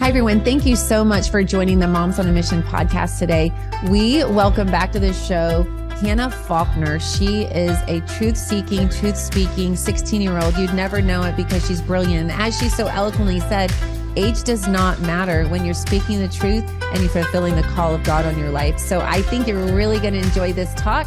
Hi, everyone. Thank you so much for joining the Moms on a Mission podcast today. We welcome back to the show Hannah Faulkner. She is a truth-seeking, truth-speaking 16-year-old. You'd never know it because she's brilliant. And as she so eloquently said, age does not matter when you're speaking the truth and you're fulfilling the call of God on your life. So I think you're really going to enjoy this talk.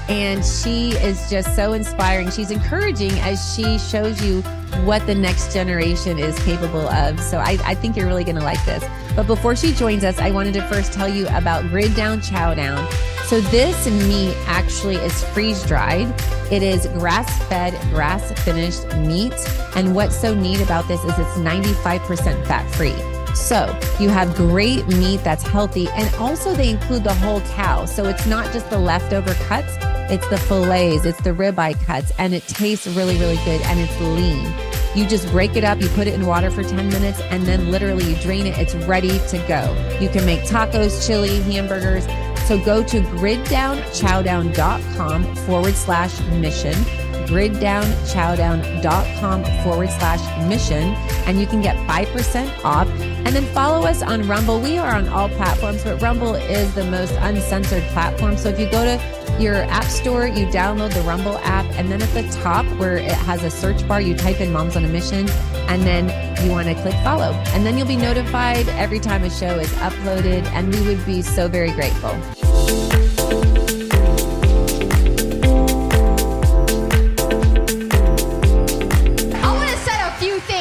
And she is just so inspiring. She's encouraging as she shows you what the next generation is capable of. So I think you're really going to like this. But before she joins us, I wanted to first tell you about Grid Down Chow Down. So this meat actually is freeze-dried. It is grass-fed, grass-finished meat. And what's so neat about this is it's 95% fat-free. So you have great meat that's healthy, and also they include the whole cow. So it's not just the leftover cuts, it's the fillets, it's the ribeye cuts, and it tastes really, really good, and it's lean. You just break it up, you put it in water for 10 minutes, and then literally you drain it. It's ready to go. You can make tacos, chili, hamburgers. So go to griddownchowdown.com/mission. griddownchowdown.com/mission, and you can get 5% off. And then follow us on Rumble. We are on all platforms, but Rumble is the most uncensored platform. So if you go to your app store, you download the Rumble app, and then at the top where it has a search bar, you type in Moms on a Mission, and then you want to click follow. And then you'll be notified every time a show is uploaded, and we would be so very grateful.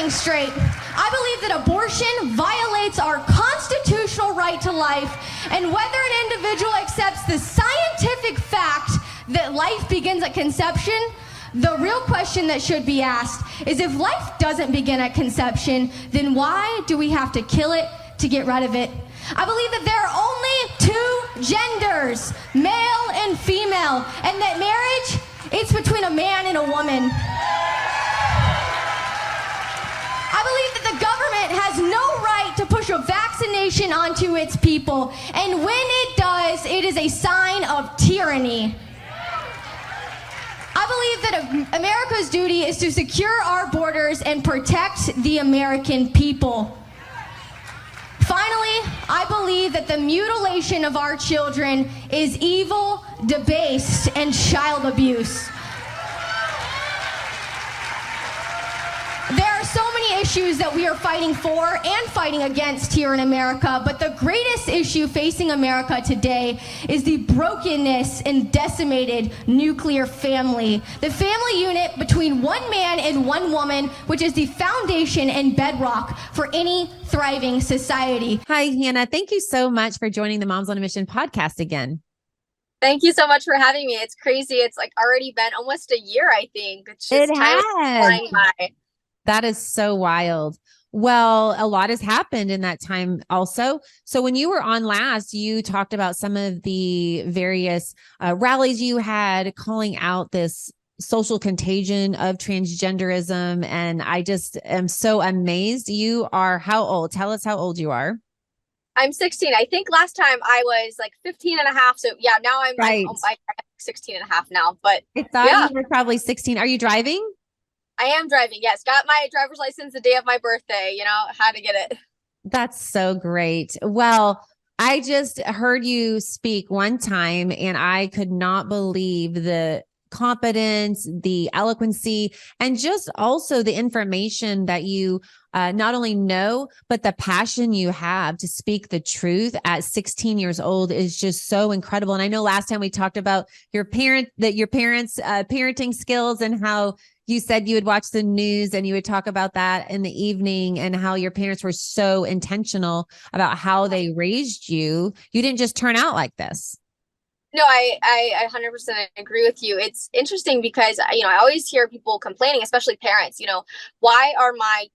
Straight. I believe that abortion violates our constitutional right to life, and whether an individual accepts the scientific fact that life begins at conception, the real question that should be asked is, if life doesn't begin at conception, then why do we have to kill it to get rid of it? I believe that there are only two genders, male and female, and that marriage, it's between a man and a woman. I believe that the government has no right to push a vaccination onto its people, and when it does, it is a sign of tyranny. I believe that America's duty is to secure our borders and protect the American people. Finally, I believe that the mutilation of our children is evil, debased, and child abuse. There are so many issues that we are fighting for and fighting against here in America, but the greatest issue facing America today is the brokenness and decimated nuclear family. The family unit between one man and one woman, which is the foundation and bedrock for any thriving society. Hi, Hannah. Thank you so much for joining the Moms on a Mission podcast again. Thank you so much for having me. It's crazy. It's like already been almost a year, I think. It's just it has. Flying by. That is so wild. Well, a lot has happened in that time also. So when you were on last, you talked about some of the various rallies you had calling out this social contagion of transgenderism. And I just am so amazed. You are how old? Tell us how old you are. I'm 16. I think last time I was like 15 and a half. So yeah, now I'm right. I'm 16 and a half now. But I thought you were probably 16. Are you driving? I am driving. Yes. Got my driver's license the day of my birthday. You know, had to get it. That's so great. Well, I just heard you speak one time and I could not believe the competence, the eloquency, and just also the information that you not only know, but the passion you have to speak the truth at 16 years old is just so incredible. And I know last time we talked about your parents' parenting skills and how you said you would watch the news and you would talk about that in the evening and how your parents were so intentional about how they raised you. You didn't just turn out like this. No, I 100% agree with you. It's interesting because, I always hear people complaining, especially parents, why am I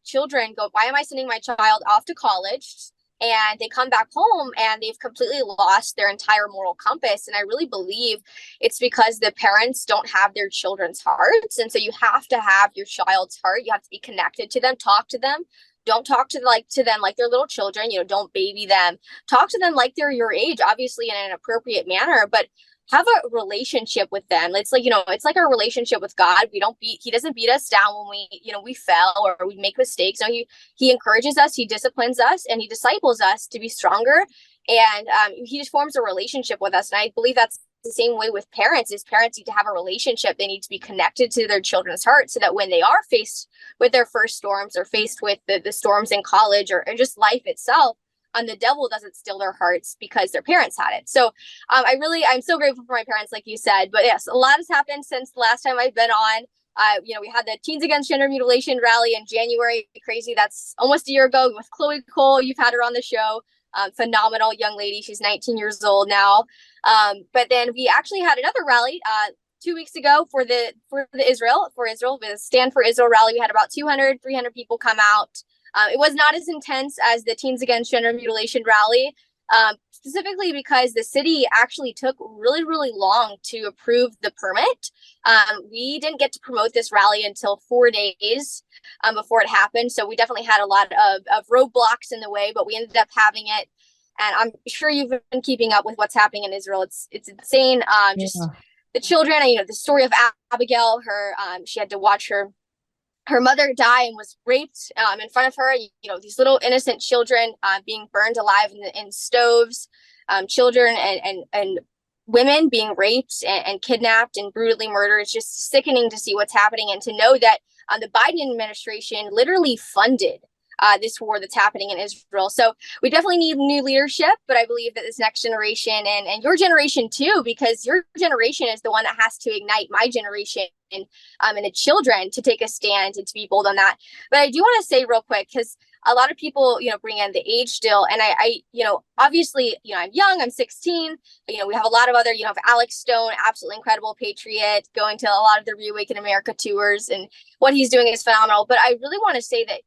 sending my child off to college and they come back home and they've completely lost their entire moral compass? And I really believe it's because the parents don't have their children's hearts. And so you have to have your child's heart. You have to be connected to them, talk to them. Don't talk to them like they're little children. Don't baby them. Talk to them like they're your age, obviously in an appropriate manner, but have a relationship with them. It's like, it's like our relationship with God. He doesn't beat us down when we fail or we make mistakes. No, he encourages us, he disciplines us, and he disciples us to be stronger. And he just forms a relationship with us. And I believe that's the same way with parents. Is parents need to have a relationship. They need to be connected to their children's hearts, so that when they are faced with their first storms, or faced with the storms in college, or just life itself, the devil doesn't steal their hearts because their parents had it. So I'm so grateful for my parents, like you said. But yes, a lot has happened since the last time I've been on. We had the Teens Against Gender Mutilation rally in January. Crazy. That's almost a year ago, with Chloe Cole. You've had her on the show. Phenomenal young lady. She's 19 years old now. But then we actually had another rally 2 weeks ago for the Israel, the Stand for Israel rally. We had about 200, 300 people come out. It was not as intense as the Teens Against Gender Mutilation rally, specifically because the city actually took really, really long to approve the permit. We didn't get to promote this rally until 4 days before it happened. So we definitely had a lot of roadblocks in the way, but we ended up having it. And I'm sure you've been keeping up with what's happening in Israel. It's insane. Just the children, the story of Abigail, she had to watch her mother die and was raped in front of her. These little innocent children being burned alive in stoves, children and women being raped and kidnapped and brutally murdered. It's just sickening to see what's happening, and to know that the Biden administration literally funded this war that's happening in Israel. So we definitely need new leadership, but I believe that this next generation and your generation too, because your generation is the one that has to ignite my generation and the children to take a stand and to be bold on that. But I do want to say real quick, because a lot of people, bring in the age still. And I obviously, I'm young, I'm 16. We have a lot of other, Alex Stone, absolutely incredible patriot, going to a lot of the Reawaken America tours, and what he's doing is phenomenal. But I really want to say that,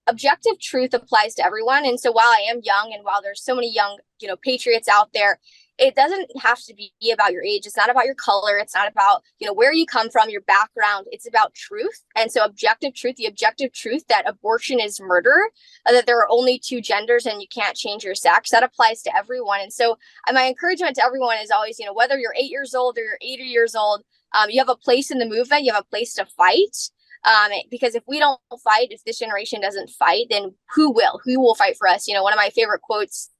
objective truth applies to everyone. And so while I am young, and while there's so many young, patriots out there, it doesn't have to be about your age. It's not about your color. It's not about, where you come from, your background. It's about truth. And so objective truth, the objective truth that abortion is murder, that there are only two genders and you can't change your sex, that applies to everyone. And so my encouragement to everyone is always, whether you're 8 years old or you're 80 years old, you have a place in the movement, you have a place to fight. Because if we don't fight, if this generation doesn't fight, then who will? Who will fight for us? One of my favorite quotes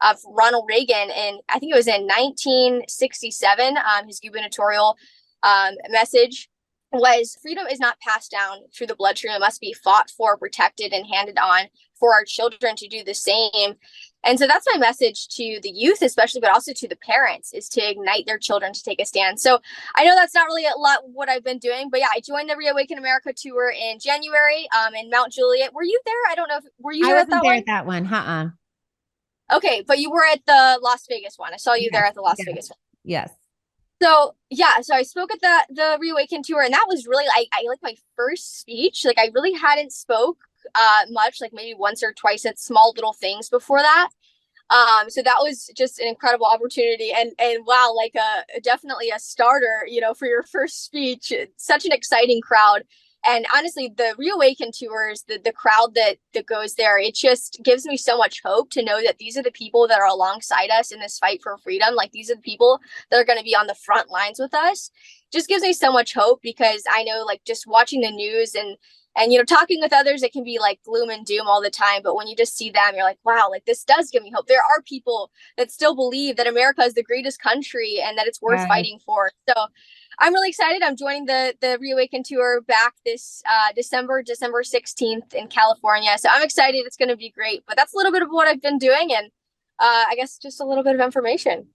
of Ronald Reagan, and I think it was in 1967, his gubernatorial message was, freedom is not passed down through the bloodstream. It must be fought for, protected, and handed on for our children to do the same. And so that's my message to the youth, especially, but also to the parents, is to ignite their children to take a stand. So I know that's not really a lot what I've been doing, but yeah, I joined the Reawaken America tour in January in Mount Juliet. Were you there? I don't know if were you there at that one? At that one. Okay, but you were at the Las Vegas one. I saw you there at the Las Vegas one. Yes. So yeah, so I spoke at the Reawaken tour, and that was really I like my first speech. Like, I really hadn't spoke much, like maybe once or twice at small little things before that. So that was just an incredible opportunity, and wow, like definitely a starter, for your first speech. It's such an exciting crowd. And honestly, the Reawaken tours, the crowd that goes there, it just gives me so much hope to know that these are the people that are alongside us in this fight for freedom. Like, these are the people that are going to be on the front lines with us. Just gives me so much hope, because I know, like, just watching the news and talking with others, it can be like gloom and doom all the time. But when you just see them, you're like, wow, like, this does give me hope. There are people that still believe that America is the greatest country and that it's worth fighting for. So I'm really excited. I'm joining the Reawaken tour back this December 16th in California. So I'm excited. It's going to be great. But that's a little bit of what I've been doing, and I guess just a little bit of information.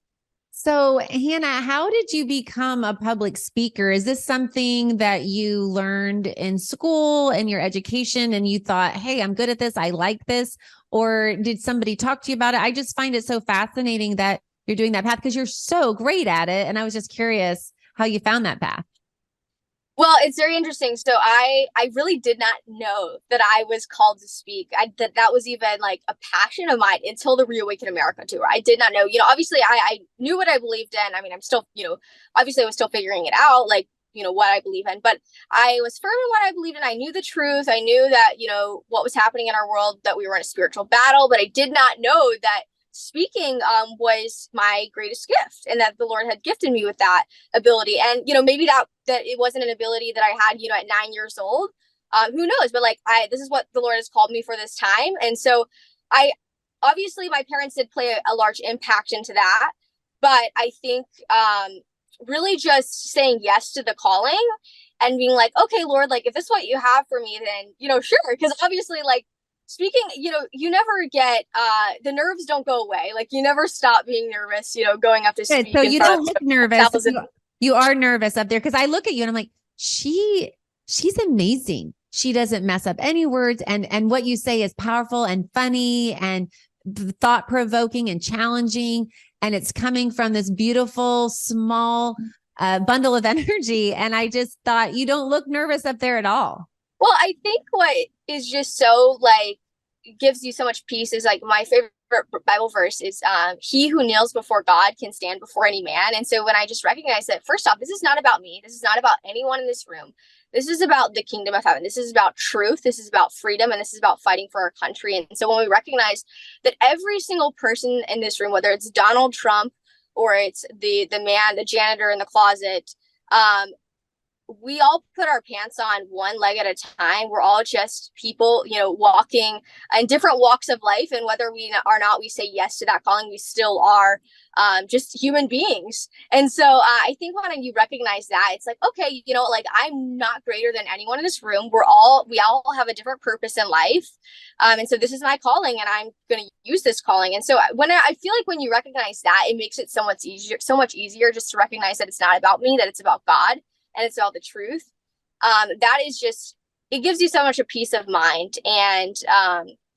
So, Hannah, how did you become a public speaker? Is this something that you learned in school, in your education, and you thought, hey, I'm good at this, I like this? Or did somebody talk to you about it? I just find it so fascinating that you're doing that path, because you're so great at it. And I was just curious how you found that path. Well, it's very interesting. So I really did not know that I was called to speak. That was even like a passion of mine until the Reawaken America tour. I did not know, obviously I knew what I believed in. I mean, I'm still, obviously I was still figuring it out, like, what I believe in, but I was firm in what I believed in. I knew the truth. I knew that, what was happening in our world, that we were in a spiritual battle, but I did not know that speaking was my greatest gift, and that the Lord had gifted me with that ability. And maybe that it wasn't an ability that I had at 9 years old. Who knows? But like this is what the Lord has called me for this time. And so I obviously my parents did play a large impact into that. But I think really just saying yes to the calling and being like, okay, Lord, like if this is what you have for me, then sure. Because obviously, like, speaking, you never get the nerves don't go away. Like you never stop being nervous, going up to speak. So you don't look nervous. You are nervous up there, because I look at you and I'm like, she's amazing. She doesn't mess up any words, and what you say is powerful and funny and thought-provoking and challenging, and it's coming from this beautiful small bundle of energy. And I just thought, you don't look nervous up there at all. Well, I think what is just so like gives you so much peace is like my favorite Bible verse is he who kneels before God can stand before any man. And so when I just recognize that, first off, this is not about me. This is not about anyone in this room. This is about the kingdom of heaven. This is about truth. This is about freedom. And this is about fighting for our country. And so when we recognize that every single person in this room, whether it's Donald Trump or it's the man, the janitor in the closet, we all put our pants on one leg at a time. We're all just people, walking in different walks of life. And whether we are not, we say yes to that calling, we still are just human beings. And so I think when you recognize that, it's like, okay, like I'm not greater than anyone in this room. We all have a different purpose in life. And so this is my calling, and I'm going to use this calling. And so I feel like when you recognize that, it makes it so much easier just to recognize that it's not about me, that it's about God. And it's about the truth. That is just, it gives you so much a peace of mind, and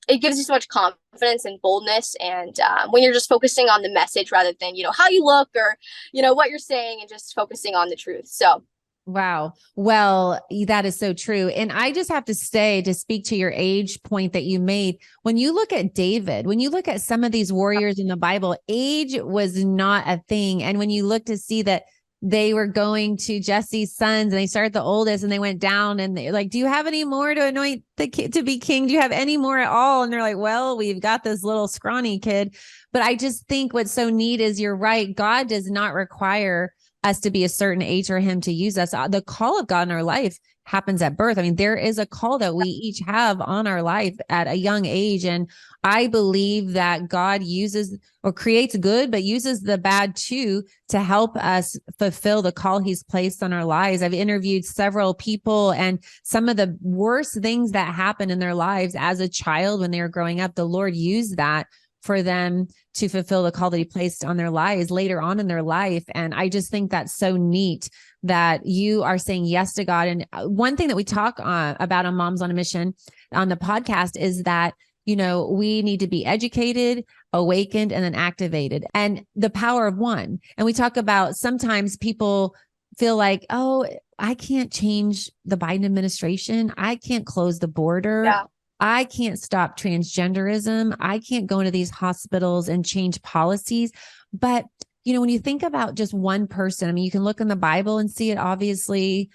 it gives you so much confidence and boldness. And when you're just focusing on the message rather than, how you look or, what you're saying, and just focusing on the truth. So. Wow. Well, that is so true. And I just have to speak to your age point that you made. When you look at David, when you look at some of these warriors in the Bible, age was not a thing. And when you look to see that they were going to Jesse's sons, and they started the oldest, and they went down, and they're like, do you have any more to anoint the kid to be king? Do you have any more at all? And they're like, well, we've got this little scrawny kid. But I just think what's so neat is, you're right. God does not require us to be a certain age for him to use us. The call of God in our life happens at birth. I mean, there is a call that we each have on our life at a young age. And I believe that God uses or creates good, but uses the bad too, to help us fulfill the call he's placed on our lives. I've interviewed several people, and some of the worst things that happened in their lives as a child when they were growing up, the Lord used that for them to fulfill the call that he placed on their lives later on in their life. And I just think that's so neat that you are saying yes to God. And one thing that we talk about on Moms on a Mission on the podcast is that, we need to be educated, awakened, and then activated, and the power of one. And we talk about, sometimes people feel like, oh, I can't change the Biden administration. I can't close the border. Yeah. I can't stop transgenderism. I can't go into these hospitals and change policies. But, when you think about just one person, I mean, you can look in the Bible and see it, obviously,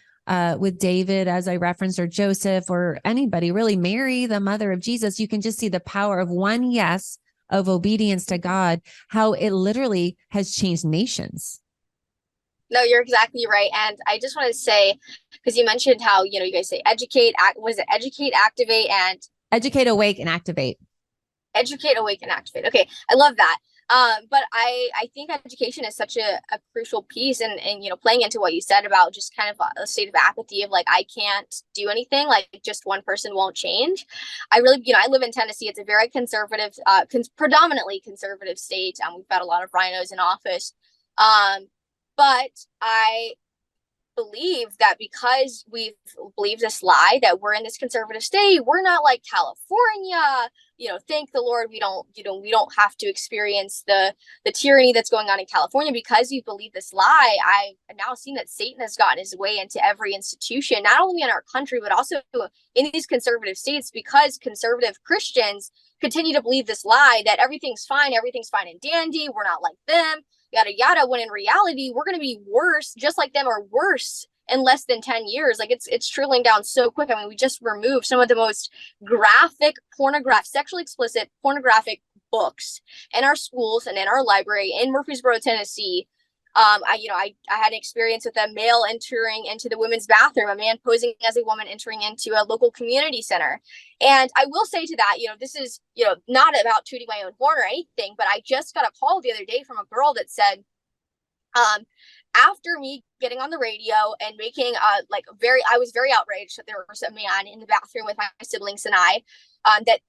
with David, as I referenced, or Joseph, or anybody, really, Mary, the mother of Jesus. You can just see the power of one yes of obedience to God, how it literally has changed nations. No, you're exactly right. And I just want to say, because you mentioned how, you guys say educate, educate, activate, and educate, awake, and activate. Educate, awake, and activate. Okay. I love that. But I think education is such a crucial piece, and playing into what you said about just kind of a state of apathy of like, I can't do anything, like just one person won't change. I really, I live in Tennessee. It's a very conservative, predominantly conservative state. We've got a lot of rhinos in office. But I believe that because we've believed this lie that we're in this conservative state, we're not like California. Thank the Lord, we don't have to experience the tyranny that's going on in California because we believe this lie. I've now seen that Satan has gotten his way into every institution, not only in our country, but also in these conservative states, because conservative Christians continue to believe this lie that everything's fine and dandy. We're not like them, yada, yada, when in reality, we're going to be worse, just like them, or worse in less than 10 years. Like it's trickling down so quick. I mean, we just removed some of the most graphic, sexually explicit, pornographic books in our schools and in our library in Murfreesboro, Tennessee. I had an experience with a male entering into the women's bathroom, a man posing as a woman entering into a local community center. And I will say to that, this is, not about tooting my own horn or anything, but I just got a call the other day from a girl that said, after me getting on the radio and making I was very outraged that there was a man in the bathroom with my siblings and I, that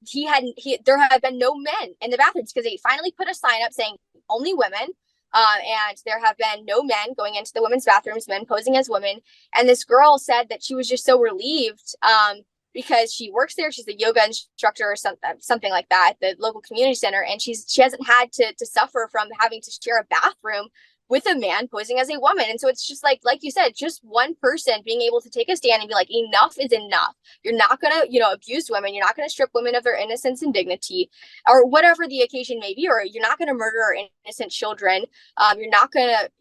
there had been no men in the bathrooms because they finally put a sign up saying only women. And there have been no men going into the women's bathrooms, men posing as women. And this girl said that she was just so relieved because she works there. She's a yoga instructor or something like that at the local community center. And she hasn't had to suffer from having to share a bathroom with a man posing as a woman. And so it's just like you said, just one person being able to take a stand and be like, enough is enough. You're not going to, abuse women. You're not going to strip women of their innocence and dignity or whatever the occasion may be, or you're not going to murder our innocent children. You're not going to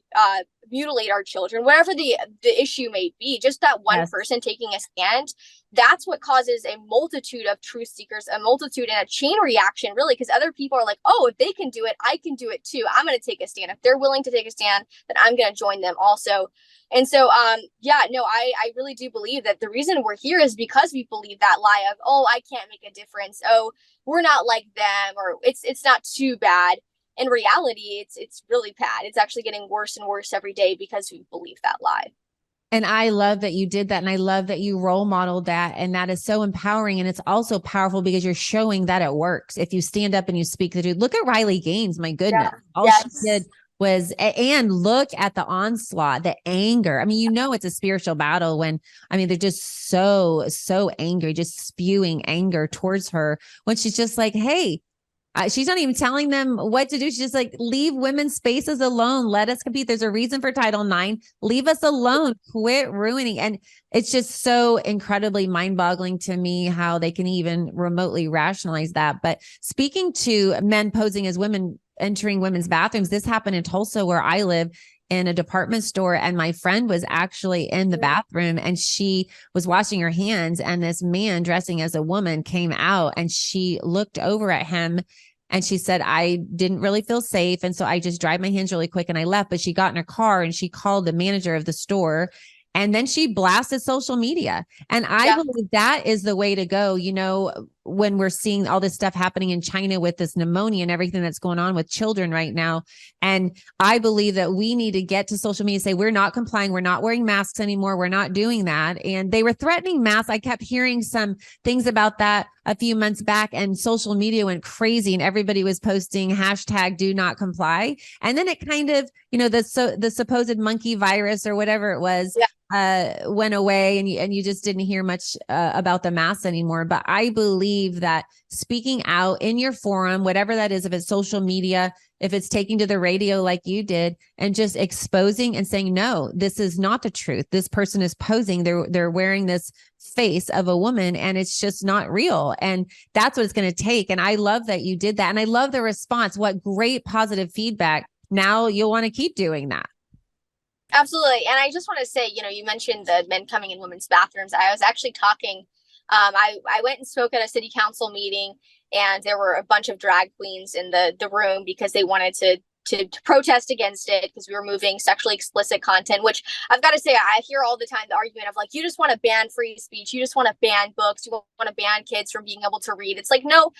mutilate our children, whatever the issue may be. Just that one person taking a stand, that's what causes a multitude of truth seekers, a multitude and a chain reaction, really, because other people are like, oh, if they can do it, I can do it too. I'm going to take a stand. If they're willing to take a stand, then I'm going to join them also. And so, I really do believe that the reason we're here is because we believe that lie of, oh, I can't make a difference. Oh, we're not like them, or it's not too bad. In reality, it's really bad. It's actually getting worse and worse every day because we believe that lie. And I love that you did that. And I love that you role modeled that. And that is so empowering. And it's also powerful because you're showing that it works. If you stand up and you speak the truth, look at Riley Gaines. My goodness. Yeah. All she did was, and look at the onslaught, the anger. I mean, it's a spiritual battle when, they're just so angry, just spewing anger towards her when she's just like, hey, she's not even telling them what to do. She's just like, leave women's spaces alone. Let us compete. There's a reason for Title IX. Leave us alone. Quit ruining. And it's just so incredibly mind-boggling to me how they can even remotely rationalize that. But speaking to men posing as women entering women's bathrooms, this happened in Tulsa where I live, in a department store, and my friend was actually in the bathroom and she was washing her hands, and this man dressing as a woman came out and she looked over at him and she said, I didn't really feel safe. And so I just dried my hands really quick and I left. But she got in her car and she called the manager of the store. And then she blasted social media. And I believe that is the way to go. When we're seeing all this stuff happening in China with this pneumonia and everything that's going on with children right now. And I believe that we need to get to social media and say, we're not complying. We're not wearing masks anymore. We're not doing that. And they were threatening masks. I kept hearing some things about that a few months back, and social media went crazy and everybody was posting hashtag do not comply. And then it kind of, the supposed monkey virus or whatever it was, went away, and you just didn't hear much about the masks anymore. But I believe that speaking out in your forum, whatever that is, if it's social media, if it's taking to the radio like you did, and just exposing and saying, no, this is not the truth. This person is posing. They're wearing this face of a woman and it's just not real. And that's what it's going to take. And I love that you did that. And I love the response. What great positive feedback. Now you'll want to keep doing that. Absolutely. And I just want to say, you mentioned the men coming in women's bathrooms. I was actually talking, I went and spoke at a city council meeting, and there were a bunch of drag queens in the room because they wanted to protest against it because we were moving sexually explicit content, which I've got to say, I hear all the time the argument of like, you just want to ban free speech. You just want to ban books. You want to ban kids from being able to read. It's like, no,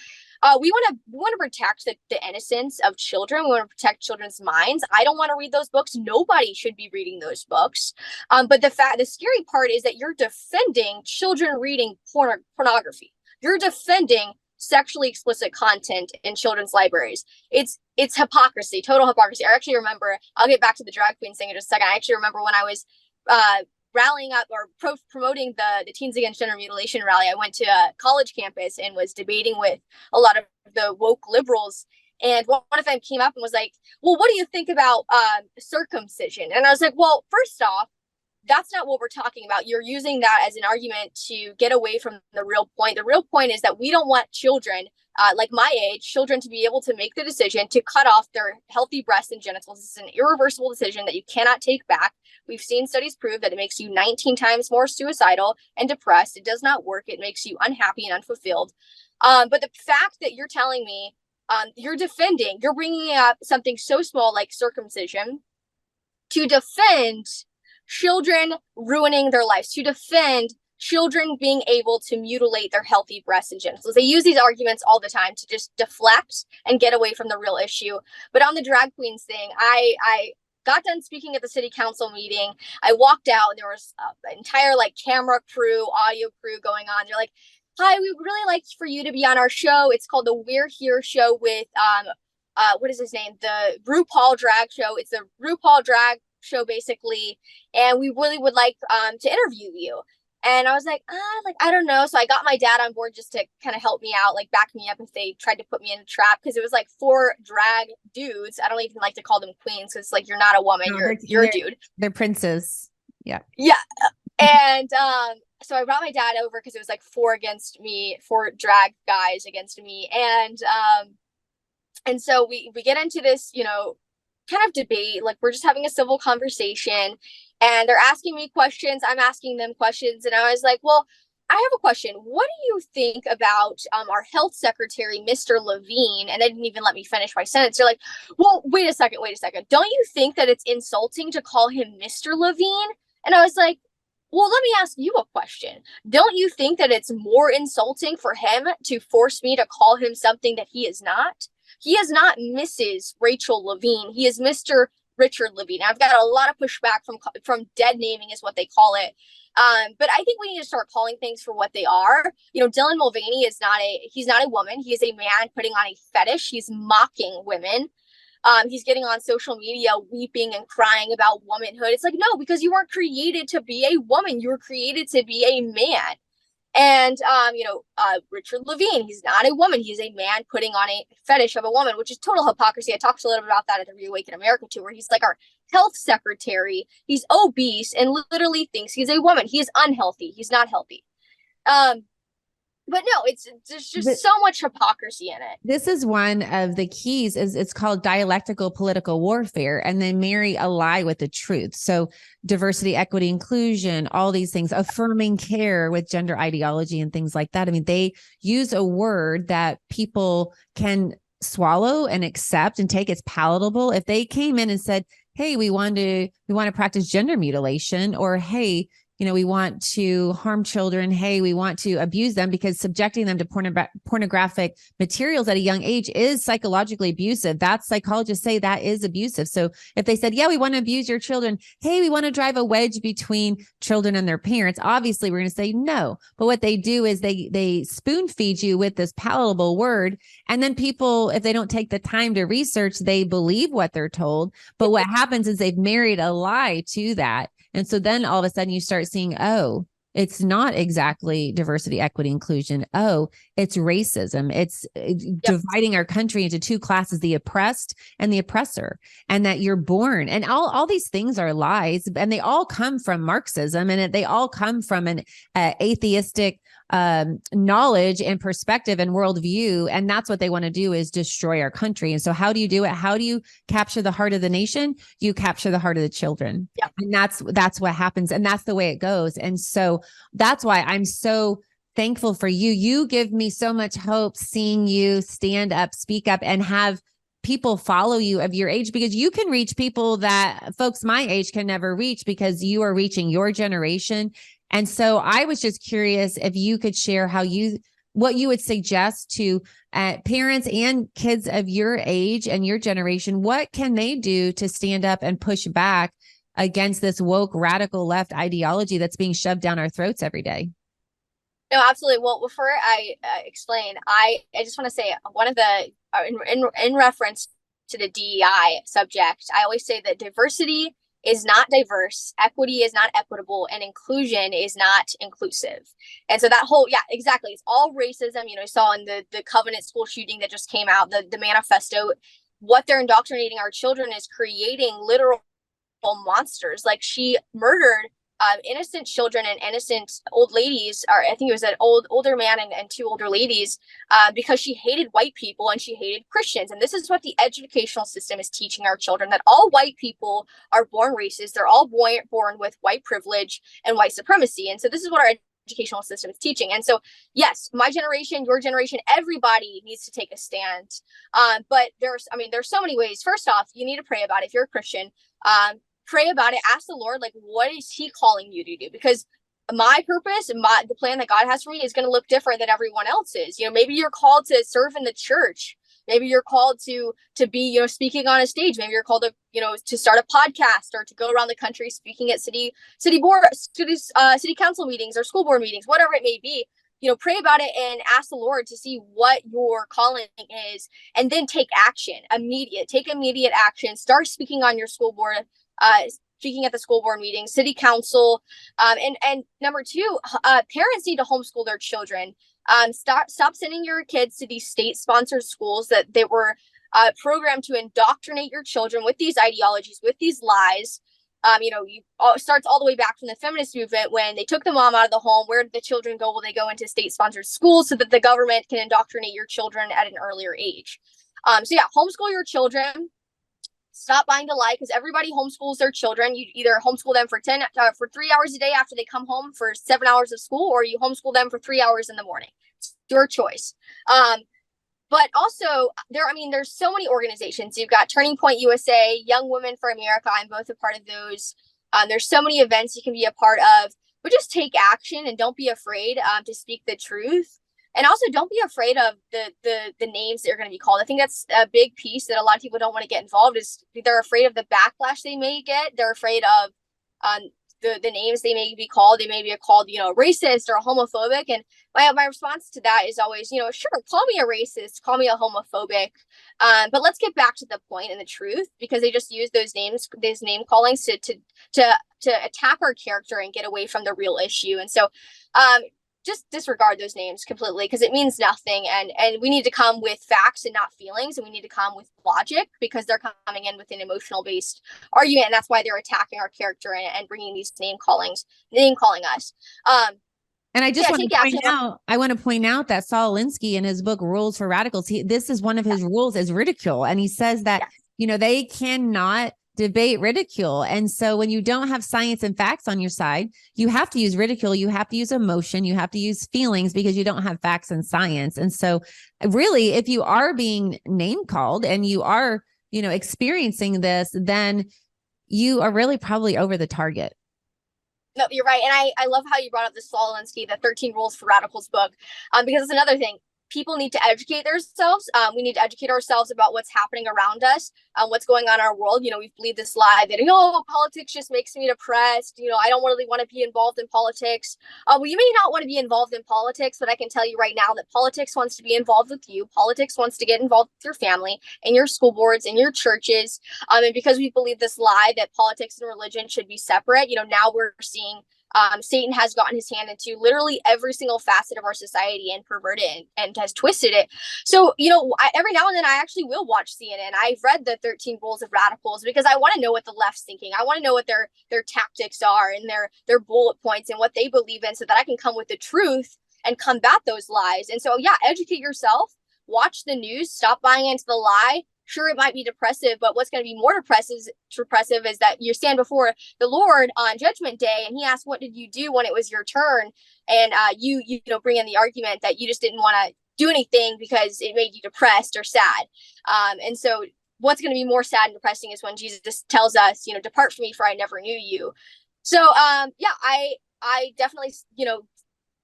we want to protect the innocence of children. We want to protect children's minds. I don't want to read those books. Nobody should be reading those books. But the scary part is that you're defending children reading pornography. You're defending sexually explicit content in children's libraries. It's hypocrisy, total hypocrisy. I actually remember, I'll get back to the drag queen thing in just a second. I actually remember when I was rallying up or promoting the Teens Against Gender Mutilation rally, I went to a college campus and was debating with a lot of the woke liberals. And one of them came up and was like, well, what do you think about circumcision? And I was like, well, first off, that's not what we're talking about. You're using that as an argument to get away from the real point. The real point is that we don't want children, like my age, children to be able to make the decision to cut off their healthy breasts and genitals. This is an irreversible decision that you cannot take back. We've seen studies prove that it makes you 19 times more suicidal and depressed. It does not work. It makes you unhappy and unfulfilled. But the fact that you're telling me you're bringing up something so small like circumcision to defend children ruining their lives, to defend children being able to mutilate their healthy breasts and genitals. They use these arguments all the time to just deflect and get away from the real issue. But on the drag queens thing, I got done speaking at the city council meeting. I walked out and there was an entire like camera crew, audio crew going on. They're like, hi, we would really like for you to be on our show. It's called the We're Here show with, what is his name? The RuPaul drag show. It's the RuPaul drag show basically. And we really would like to interview you. And I was like, I don't know. So I got my dad on board just to kind of help me out, like back me up if they tried to put me in a trap. Cause it was like 4 drag dudes. I don't even like to call them queens. Cause like, you're not a woman, No, you're a dude. They're princes. Yeah. Yeah. And, so I brought my dad over because it was like 4 drag guys against me. And so we get into this, kind of debate, like we're just having a civil conversation and they're asking me questions. I'm asking them questions. And I was like, well, I have a question. What do you think about our health secretary, Mr. Levine? And they didn't even let me finish my sentence. They're like, well, wait a second. Don't you think that it's insulting to call him Mr. Levine? And I was like, well, let me ask you a question. Don't you think that it's more insulting for him to force me to call him something that he is not? He is not Mrs. Rachel Levine. He is Mr. Richard Levine. I've got a lot of pushback from dead naming is what they call it. But I think we need to start calling things for what they are. Dylan Mulvaney he's not a woman. He is a man putting on a fetish. He's mocking women. He's getting on social media weeping and crying about womanhood. It's like, no, because you weren't created to be a woman. You were created to be a man. And, Richard Levine, he's not a woman. He's a man putting on a fetish of a woman, which is total hypocrisy. I talked a little bit about that at the Reawaken America tour, where he's like our health secretary. He's obese and literally thinks he's a woman. He is unhealthy. He's not healthy. But no, there's just so much hypocrisy in it. This is one of the keys is it's called dialectical political warfare, and they marry a lie with the truth. So diversity, equity, inclusion, all these things, affirming care with gender ideology and things like that. I mean, they use a word that people can swallow and accept and take as palatable. If they came in and said, hey, we want to practice gender mutilation, or hey, we want to harm children. Hey, we want to abuse them, because subjecting them to pornographic materials at a young age is psychologically abusive. That's psychologists say that is abusive. So if they said, yeah, we want to abuse your children. Hey, we want to drive a wedge between children and their parents. Obviously, we're going to say no. But what they do is they spoon feed you with this palatable word. And then people, if they don't take the time to research, they believe what they're told. But what happens is they've married a lie to that. And so then all of a sudden you start seeing, oh, it's not exactly diversity, equity, inclusion. Oh, it's racism. It's dividing our country into 2 classes, the oppressed and the oppressor, and that you're born. And all these things are lies, and they all come from Marxism, and they all come from an atheistic knowledge and perspective and worldview. And that's what they want to do, is destroy our country. And so how do you do it? How do you capture the heart of the nation? You capture the heart of the children. Yeah. And that's what happens. And that's the way it goes. And so that's why I'm so thankful for you. You give me so much hope seeing you stand up, speak up, and have people follow you of your age, because you can reach people that folks my age can never reach, because you are reaching your generation. And so I was just curious if you could share what you would suggest to parents and kids of your age and your generation. What can they do to stand up and push back against this woke radical left ideology that's being shoved down our throats every day? No, absolutely. Well, before I explain, I just want to say one of the in reference to the DEI subject, I always say that diversity is not diverse, equity is not equitable, and inclusion is not inclusive. And so that whole, yeah, exactly. It's all racism. You saw in the Covenant school shooting that just came out, the manifesto, what they're indoctrinating our children is creating literal monsters. Like, she murdered innocent children and innocent old ladies, or I think it was an older man and 2 older ladies, because she hated white people and she hated Christians. And this is what the educational system is teaching our children, that all white people are born racist. They're all born with white privilege and white supremacy. And so this is what our educational system is teaching. And so, yes, my generation, your generation, everybody needs to take a stand. But there's so many ways. First off, you need to pray about it. If you're a Christian, pray about it. Ask the Lord, like, what is he calling you to do? Because my purpose and the plan that God has for me is going to look different than everyone else's. Maybe you're called to serve in the church. Maybe you're called to be, speaking on a stage. Maybe you're called to, to start a podcast or to go around the country speaking at city council meetings or school board meetings, whatever it may be. Pray about it and ask the Lord to see what your calling is, and then take action. Take immediate action. Start speaking on your school board, speaking at the school board meeting, city council. And number two, parents need to homeschool their children. Stop sending your kids to these state-sponsored schools that were programmed to indoctrinate your children with these ideologies, with these lies. Starts all the way back from the feminist movement when they took the mom out of the home. Where did the children go? Well, they go into state-sponsored schools so that the government can indoctrinate your children at an earlier age. Homeschool your children. Stop buying the lie, because everybody homeschools their children. You either homeschool them for 3 hours a day after they come home for 7 hours of school, or you homeschool them for 3 hours in the morning. It's your choice. But also, there's so many organizations. You've got Turning Point USA, Young Women for America. I'm both a part of those. There's so many events you can be a part of, but just take action and don't be afraid to speak the truth. And also, don't be afraid of the names that you're going to be called. I think that's a big piece that a lot of people don't want to get involved, is they're afraid of the backlash they may get. They're afraid of the names they may be called. They may be called, racist or homophobic. And my response to that is always, sure, call me a racist, call me a homophobic. But let's get back to the point and the truth, because they just use those name callings to attack our character and get away from the real issue. And so, just disregard those names completely, because it means nothing. And we need to come with facts and not feelings. And we need to come with logic, because they're coming in with an emotional based argument. And that's why they're attacking our character and bringing these name calling us. And I just want to point out that Saul Alinsky, in his book, Rules for Radicals, this is one of his rules, is ridicule. And he says that, they cannot debate ridicule. And so when you don't have science and facts on your side, you have to use ridicule. You have to use emotion. You have to use feelings, because you don't have facts and science. And so really, if you are being name called and you are, experiencing this, then you are really probably over the target. No, you're right. And I love how you brought up the Saul Alinsky, the 13 Rules for Radicals book, because it's another thing. People need to educate themselves. We need to educate ourselves about what's happening around us, what's going on in our world. We believe this lie that, politics just makes me depressed. I don't really want to be involved in politics. Well, you may not want to be involved in politics, but I can tell you right now that politics wants to be involved with you. Politics wants to get involved with your family and your school boards and your churches. And because we believe this lie that politics and religion should be separate, now we're seeing Satan has gotten his hand into literally every single facet of our society and perverted it and has twisted it. So, every now and then I actually will watch CNN. I've read the 13 Rules of Radicals because I want to know what the left's thinking. I want to know what their tactics are and their bullet points and what they believe in, so that I can come with the truth and combat those lies. And so, educate yourself, watch the news, stop buying into the lie. Sure, it might be depressive, but what's going to be more depressive is that you stand before the Lord on Judgment Day, and He asks, "What did you do when it was your turn?" And you bring in the argument that you just didn't want to do anything because it made you depressed or sad. And so, what's going to be more sad and depressing is when Jesus tells us, "Depart from me, for I never knew you." So, I definitely,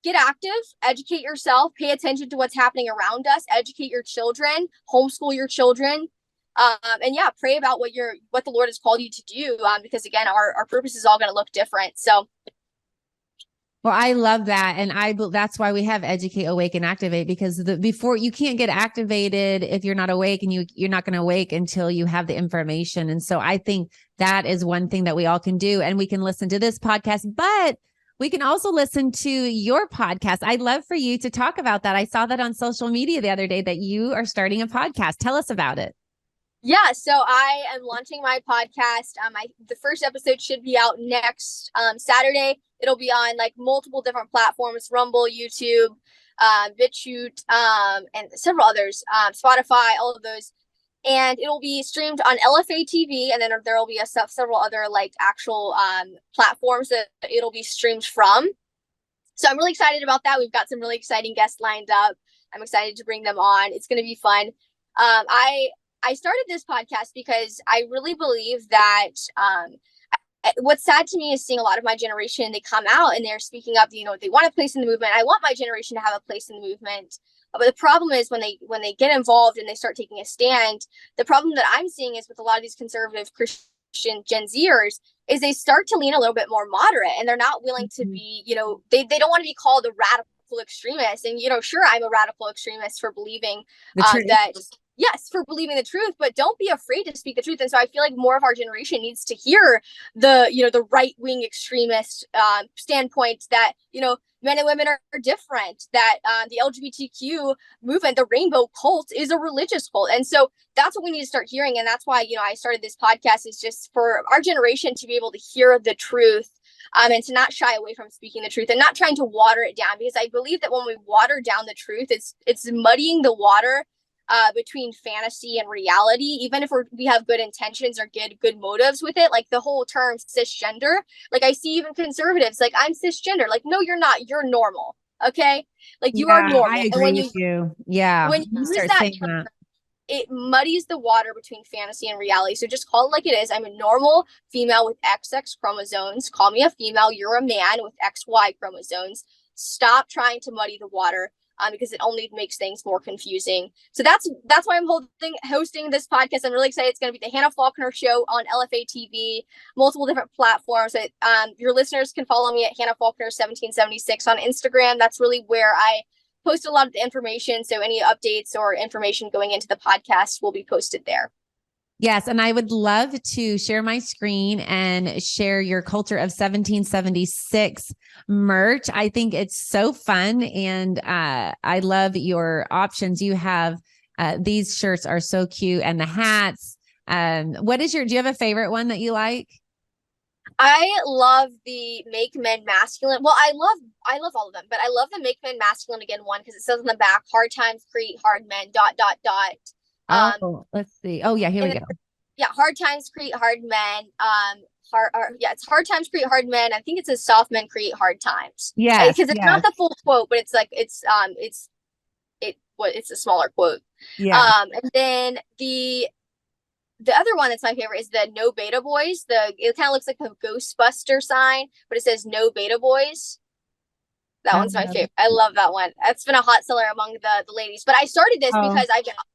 get active, educate yourself, pay attention to what's happening around us, educate your children, homeschool your children, and pray about what the Lord has called you to do, because again, our purpose is all going to look different. So, well, I love that, and that's why we have Educate, Awake, and Activate, because before you can't get activated if you're not awake, and you're not going to awake until you have the information. And so I think that is one thing that we all can do, and we can listen to this podcast, but we can also listen to your podcast. I'd love for you to talk about that. I saw that on social media the other day that you are starting a podcast. Tell us about it. Yeah, so I am launching my podcast. The first episode should be out next Saturday. It'll be on multiple different platforms: Rumble, YouTube, BitChute, and several others, Spotify, all of those. And it'll be streamed on LFA TV, and then there will be several other actual platforms that it'll be streamed from. So I'm really excited about that. We've got some really exciting guests lined up. I'm excited to bring them on. It's going to be fun. I started this podcast because I really believe that what's sad to me is seeing a lot of my generation, they come out and they're speaking up, they want a place in the movement. I want my generation to have a place in the movement. But the problem is when they get involved and they start taking a stand, the problem that I'm seeing is with a lot of these conservative Christian Gen Zers is they start to lean a little bit more moderate, and they're not willing to be, they don't want to be called a radical extremist. And, sure, I'm a radical extremist for believing that, yes, for believing the truth, but don't be afraid to speak the truth. And so I feel like more of our generation needs to hear the right-wing extremist standpoint that, men and women are different, that the LGBTQ movement, the rainbow cult, is a religious cult. And so that's what we need to start hearing. And that's why, I started this podcast, is just for our generation to be able to hear the truth, and to not shy away from speaking the truth and not trying to water it down. Because I believe that when we water down the truth, it's muddying the water between fantasy and reality, even if we have good intentions or good motives with it. Like the whole term cisgender, like I see even conservatives like, I'm cisgender. Like, no, you're not. You're normal. Okay, like you are normal. I agree with you. Yeah, when you use that term, it muddies the water between fantasy and reality. So just call it like it is. I'm a normal female with XX chromosomes. Call me a female. You're a man with XY chromosomes. Stop trying to muddy the water. Because it only makes things more confusing. So that's why I'm hosting this podcast. I'm really excited. It's going to be the Hannah Faulkner Show on LFA TV, multiple different platforms. Your listeners can follow me at Hannah Faulkner 1776 on Instagram. That's really where I post a lot of the information. So any updates or information going into the podcast will be posted there. Yes. And I would love to share my screen and share your Culture of 1776 merch. I think it's so fun. And I love your options. You have these shirts are so cute, and the hats. Do you have a favorite one that you like? I love the Make Men Masculine. Well, I love all of them, but I love the Make Men Masculine Again one, because it says on the back, hard times create hard men, ... Let's see. Oh yeah, here we go. Yeah, hard times create hard men. It's hard times create hard men. I think it says soft men create hard times. Yeah, because it's not the full quote, but it's like it's a smaller quote. Yeah. And then the other one that's my favorite is the No Beta Boys. It kind of looks like a Ghostbuster sign, but it says No Beta Boys. That one's my favorite. I love that one. That's been a hot seller among the ladies. But I started this because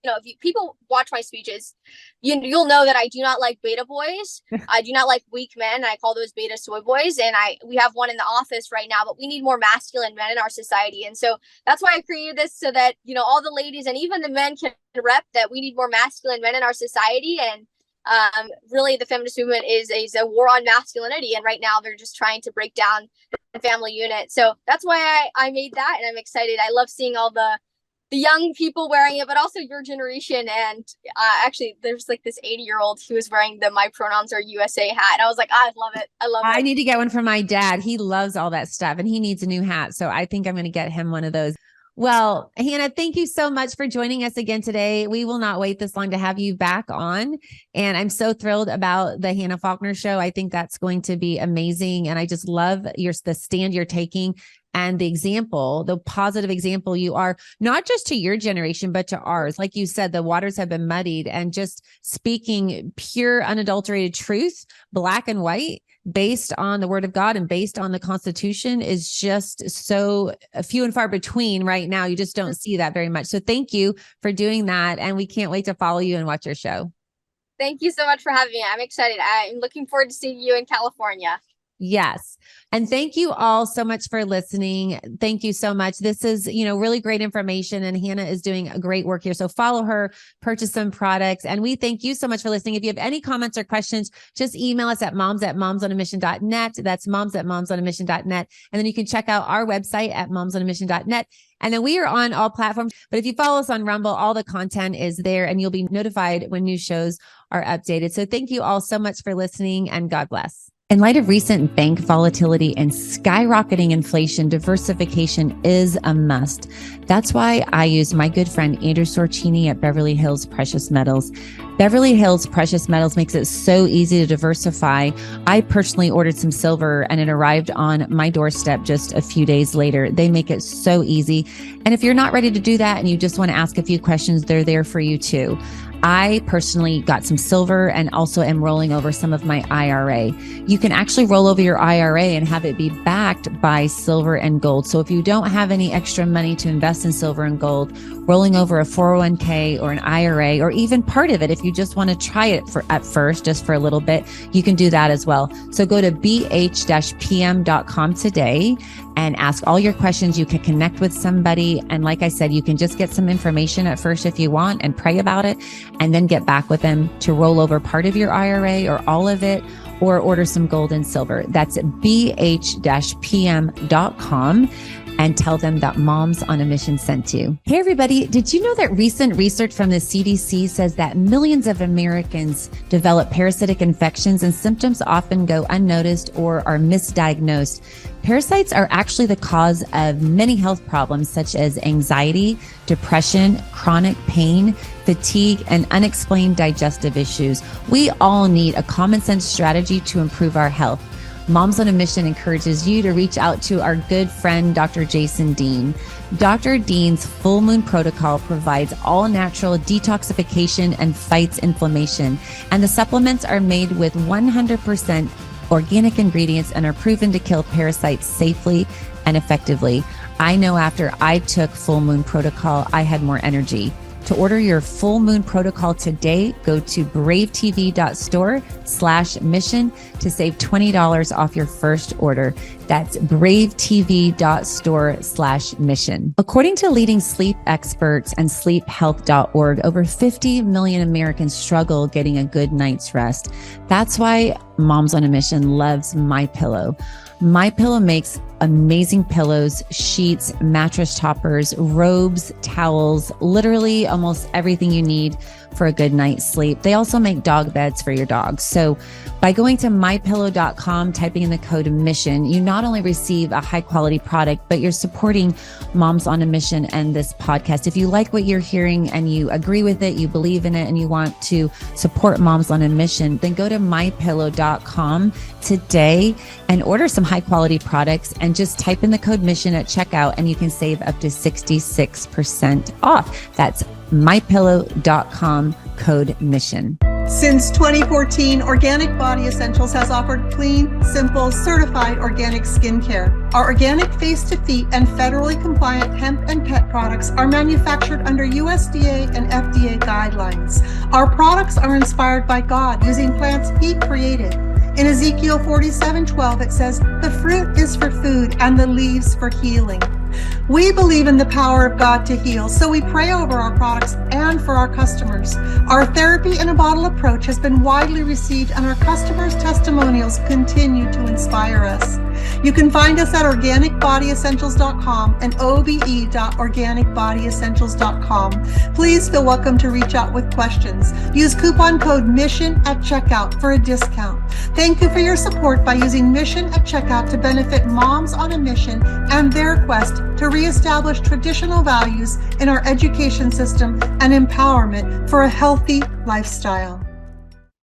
if people watch my speeches, you'll know that I do not like beta boys. I do not like weak men. I call those beta soy boys. And we have one in the office right now, but we need more masculine men in our society. And so that's why I created this, so that, all the ladies and even the men can rep that we need more masculine men in our society. And really the feminist movement is a war on masculinity. And right now they're just trying to break down the family unit. So that's why I made that. And I'm excited. I love seeing all the young people wearing it, but also your generation. And actually there's like this 80-year-old who was wearing the My Pronouns Are USA hat. And I was like, I love it. I need to get one for my dad. He loves all that stuff and he needs a new hat. So I think I'm going to get him one of those. Well, Hannah, thank you so much for joining us again today. We will not wait this long to have you back on. And I'm so thrilled about the Hannah Faulkner Show. I think that's going to be amazing. And I just love the stand you're taking and the positive example you are, not just to your generation, but to ours. Like you said, the waters have been muddied, and just speaking pure, unadulterated truth, black and white, based on the word of God and based on the Constitution, is just so few and far between right now. You just don't see that very much. So thank you for doing that. And we can't wait to follow you and watch your show. Thank you so much for having me. I'm excited. I'm looking forward to seeing you in California. Yes. And thank you all so much for listening. Thank you so much. This is, really great information, and Hannah is doing a great work here. So follow her, purchase some products. And we thank you so much for listening. If you have any comments or questions, just email us at moms@momsonamission.net. That's moms@momsonamission.net. And then you can check out our website at momsonamission.net. And then we are on all platforms, but if you follow us on Rumble, all the content is there and you'll be notified when new shows are updated. So thank you all so much for listening, and God bless. In light of recent bank volatility and skyrocketing inflation, diversification is a must. That's why I use my good friend Andrew Sorcini at Beverly Hills Precious Metals. Beverly Hills Precious Metals makes it so easy to diversify. I personally ordered some silver and it arrived on my doorstep just a few days later. They make it so easy. And if you're not ready to do that and you just want to ask a few questions, they're there for you too. I personally got some silver and also am rolling over some of my IRA. You can actually roll over your IRA and have it be backed by silver and gold. So if you don't have any extra money to invest in silver and gold, rolling over a 401k or an IRA, or even part of it, if you just want to try it at first, just for a little bit, you can do that as well. So go to bh-pm.com today and ask all your questions. You can connect with somebody. And like I said, you can just get some information at first if you want and pray about it, and then get back with them to roll over part of your IRA or all of it, or order some gold and silver. That's bh-pm.com. and tell them that Moms on a Mission sent you. Hey, everybody. Did you know that recent research from the CDC says that millions of Americans develop parasitic infections and symptoms often go unnoticed or are misdiagnosed? Parasites are actually the cause of many health problems such as anxiety, depression, chronic pain, fatigue, and unexplained digestive issues. We all need a common sense strategy to improve our health. Moms on a Mission encourages you to reach out to our good friend, Dr. Jason Dean. Dr. Dean's Full Moon Protocol provides all natural detoxification and fights inflammation. And the supplements are made with 100% organic ingredients and are proven to kill parasites safely and effectively. I know after I took Full Moon Protocol, I had more energy. To order your Full Moon Protocol today, go to bravetv.store/mission to save $20 off your first order. That's bravetv.store/mission. According to leading sleep experts and sleephealth.org, over 50 million Americans struggle getting a good night's rest. That's why Moms on a Mission loves MyPillow. MyPillow makes amazing pillows, sheets, mattress toppers, robes, towels, literally almost everything you need for a good night's sleep. They also make dog beds for your dogs. So by going to mypillow.com, typing in the code MISSION, you not only receive a high quality product, but you're supporting Moms on a Mission and this podcast. If you like what you're hearing and you agree with it, you believe in it, and you want to support Moms on a Mission, then go to mypillow.com today and order some high quality products and just type in the code MISSION at checkout and you can save up to 66% off. That's mypillow.com, code MISSION. Since 2014, Organic Body Essentials has offered clean, simple, certified organic skincare. Our organic face-to-feet and federally compliant hemp and pet products are manufactured under USDA and FDA guidelines. Our products are inspired by God using plants He created. In Ezekiel 47:12, it says, "The fruit is for food and the leaves for healing." We believe in the power of God to heal, so we pray over our products and for our customers. Our therapy in a bottle approach has been widely received, and our customers' testimonials continue to inspire us. You can find us at organicbodyessentials.com and obe.organicbodyessentials.com. Please feel welcome to reach out with questions. Use coupon code MISSION at checkout for a discount. Thank you for your support by using MISSION at checkout to benefit Moms on a Mission and their quest to reestablish traditional values in our education system and empowerment for a healthy lifestyle.